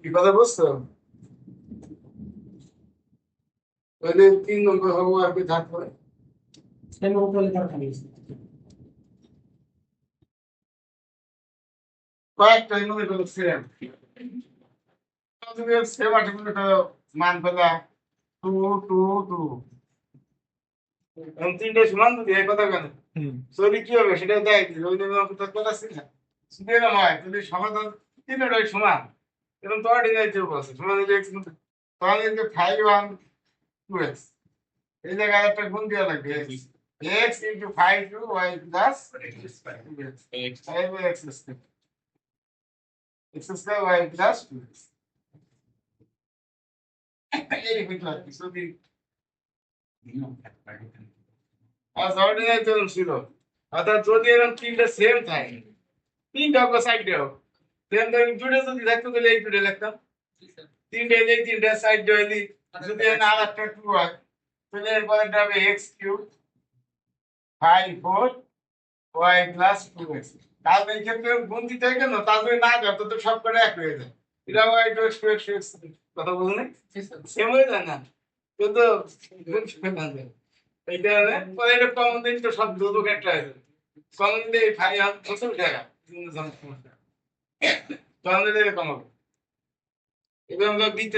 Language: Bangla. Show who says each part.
Speaker 1: কি কথা বুঝছো? ওই যে 3 নম্বর হবো আর কি তারপরে কয়েকটা মনে করো সেম তুমি সেম আর্টিকেলটা মান পেলা 2 2 2 এখন 3টে সমান যদি এই কথা কেন যদি কি হবে সেটা দেয় কি ওই নিয়মে অঙ্ক থাকবে না সিনা যদি এরকম হয় যদি সমাধান 3টাই সমান এরকম তো অর্ডিনারি যোগ আছে সমান হলে x তাহলে যে 5 1 2x এই জায়গায় একটা গুণ দেওয়া লাগবে x into 5 to y plus x 5x square y plus 2x এই বিকল্প যদি as ordinary term ছিল অর্থাৎ যদি এরকম 3টা সেম থাকে 3টা অঙ্ক সাইডে হোক সেম থাকে 2টা যদি থাকতো তাহলে এই 2টা লিখতাম 3টা এই 3টা সাইডে হইলি যদি না আরেকটা 2 হয় তাহলে এরপরে হবে x cube 5 4 y plus 2x তাহলে এই ক্ষেত্রে গুণ দিতে হয় কেন তাহলে না যাও তো সব করে এক হয়ে যায় এটা y 2x 2x কথা বলুন সেম হয়ে যায় না কিন্তু গুণ না যায় এইটা পরে এটা কমন দিন তো সব দুটো একটা হয়ে যাবে কমন দিলে 5 বছর টাকা কমন দিলে কমাবো এবং আমরা দিতে